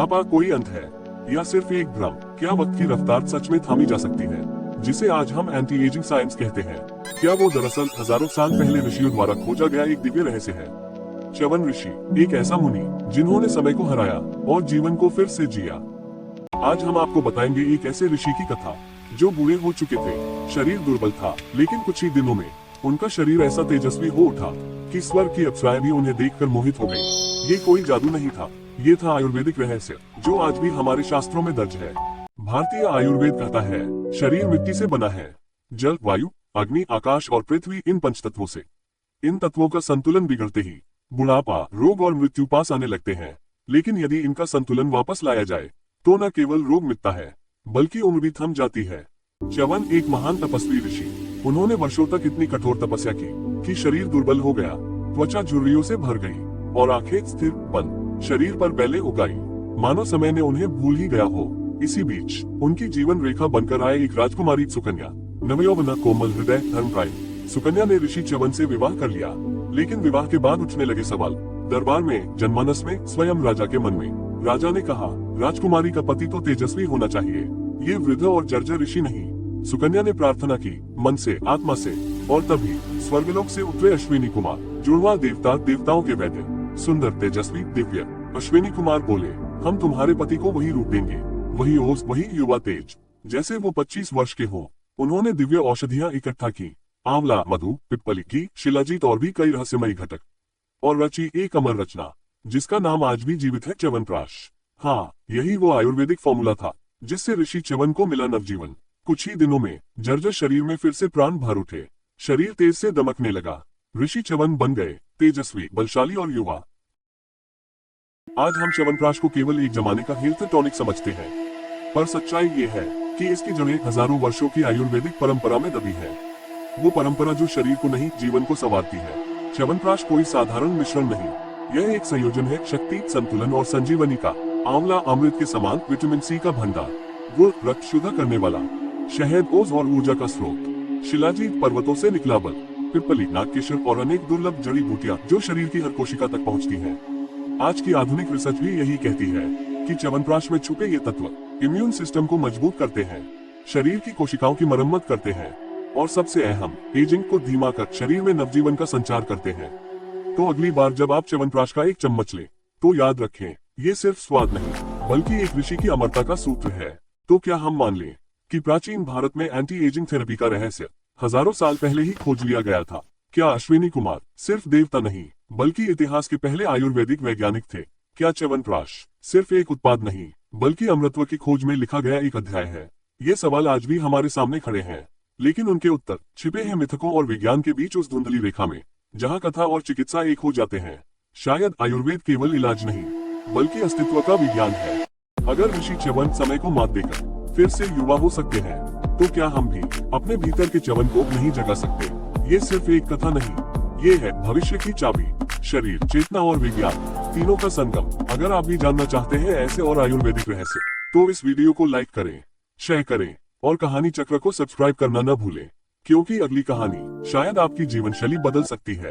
बुढ़ापा कोई अंत है या सिर्फ एक भ्रम? क्या वक्त की रफ्तार सच में थामी जा सकती है, जिसे आज हम एंटी एजिंग साइंस कहते हैं? क्या वो दरअसल हजारों साल पहले ऋषियों द्वारा खोजा गया एक दिव्य रहस्य है? च्यवन ऋषि, एक ऐसा मुनि जिन्होंने समय को हराया और जीवन को फिर से जिया। आज हम आपको बताएंगे एक ऐसे ऋषि की कथा जो बूढ़े हो चुके थे, शरीर दुर्बल था, लेकिन कुछ ही दिनों में उनका शरीर ऐसा तेजस्वी हो उठा कि स्वर्ग की अप्सराएं भी उन्हें देखकर मोहित हो गयी। ये कोई जादू नहीं था, ये था आयुर्वेदिक रहस्य जो आज भी हमारे शास्त्रों में दर्ज है। भारतीय आयुर्वेद कहता है, शरीर मिट्टी से बना है, जल, वायु, अग्नि, आकाश और पृथ्वी, इन पंच तत्वों से। इन तत्वों का संतुलन बिगड़ते ही बुढ़ापा, रोग और मृत्यु पास आने लगते हैं। लेकिन यदि इनका संतुलन वापस लाया जाए तो न केवल रोग मिटता है बल्कि उम्र भी थम जाती है। च्यवन एक महान तपस्वी ऋषि, उन्होंने वर्षों तक इतनी कठोर तपस्या की कि शरीर दुर्बल हो गया, त्वचा झुर्रियों से भर गई और आंखें स्थिर बंद, शरीर पर बैलें उगाई, मानो समय ने उन्हें भूल ही गया हो। इसी बीच उनकी जीवन रेखा बनकर आए एक राजकुमारी सुकन्या, नवयौवना, कोमल हृदय, धर्मप्राय। सुकन्या ने ऋषि च्यवन से विवाह कर लिया, लेकिन विवाह के बाद उठने लगे सवाल। दरबार में, जनमानस में, स्वयं राजा के मन में। राजा ने कहा, राजकुमारी का पति तो तेजस्वी होना चाहिए, ये वृद्ध और जर्जर ऋषि नहीं। सुकन्या ने प्रार्थना की, मन से, आत्मा से, और तभी स्वर्गलोक से उतरे अश्विनी कुमार, जुड़वा देवता, देवताओं के वैद्य, सुंदर, तेजस्वी, दिव्य। अश्विनी कुमार बोले, हम तुम्हारे पति को वही रूप देंगे, वही ओज, वही युवा तेज, जैसे वो 25 वर्ष के हो। उन्होंने दिव्य औषधियां इकट्ठा की, आंवला, मधु, पिप्पली की, शिलाजीत और भी कई रहस्यमयी घटक, और रची एक अमर रचना जिसका नाम आज भी जीवित है, च्यवनप्राश। हाँ, यही वो आयुर्वेदिक फॉर्मूला था जिससे ऋषि च्यवन को मिला नवजीवन। कुछ ही दिनों में जर्जर शरीर में फिर से प्राण भर उठे, शरीर तेज से दमकने लगा। ऋषि च्यवन बन गए तेजस्वी, बलशाली और युवा। आज हम च्यवनप्राश को केवल एक जमाने का हेल्थ टॉनिक समझते हैं, पर सच्चाई ये है कि इसकी जड़ें हजारों वर्षों की आयुर्वेदिक परंपरा में दबी है। वो परंपरा जो शरीर को नहीं, जीवन को संवारती है। च्यवनप्राश कोई साधारण मिश्रण नहीं, यह एक संयोजन है शक्ति, संतुलन और संजीवनी का। आंवला अमृत के समान, विटामिन सी का भंडार, गुड़ रक्त शुद्ध करने वाला, शहद ओज और ऊर्जा का स्रोत, शिलाजीत पर्वतों से निकला बल, पिप्पली, नागकेशर और अनेक दुर्लभ जड़ी बूटियां जो शरीर की हर कोशिका तक पहुंचती हैं। आज की आधुनिक रिसर्च भी यही कहती है कि च्यवनप्राश में छुपे ये तत्व इम्यून सिस्टम को मजबूत करते हैं, शरीर की कोशिकाओं की मरम्मत करते हैं और सबसे अहम, एजिंग को धीमा कर शरीर में नवजीवन का संचार करते हैं। तो अगली बार जब आप च्यवनप्राश का एक चम्मच लें तो याद रखें, ये सिर्फ स्वाद नहीं बल्कि एक ऋषि की अमरता का सूत्र है। तो क्या हम मान लें कि प्राचीन भारत में एंटी एजिंग थेरेपी का रहस्य हजारों साल पहले ही खोज लिया गया था? क्या अश्विनी कुमार सिर्फ देवता नहीं बल्कि इतिहास के पहले आयुर्वेदिक वैज्ञानिक थे? क्या च्यवनप्राश सिर्फ एक उत्पाद नहीं बल्कि अमृतत्व की खोज में लिखा गया एक अध्याय है? ये सवाल आज भी हमारे सामने खड़े हैं, लेकिन उनके उत्तर छिपे हैं मिथकों और विज्ञान के बीच उस धुंधली रेखा में जहाँ कथा और चिकित्सा एक हो जाते हैं। शायद आयुर्वेद केवल इलाज नहीं बल्कि अस्तित्व का विज्ञान है। अगर ऋषि च्यवन समय को मात देकर फिर से युवा हो सकते हैं, तो क्या हम भी अपने भीतर के च्यवन को नहीं जगा सकते? ये सिर्फ एक कथा नहीं, ये है भविष्य की चाबी, शरीर, चेतना और विज्ञान, तीनों का संगम। अगर आप भी जानना चाहते हैं ऐसे और आयुर्वेदिक रहस्य, तो इस वीडियो को लाइक करें, शेयर करें और कहानी चक्र को सब्सक्राइब करना न भूलें, क्योंकि अगली कहानी शायद आपकी जीवन शैली बदल सकती है।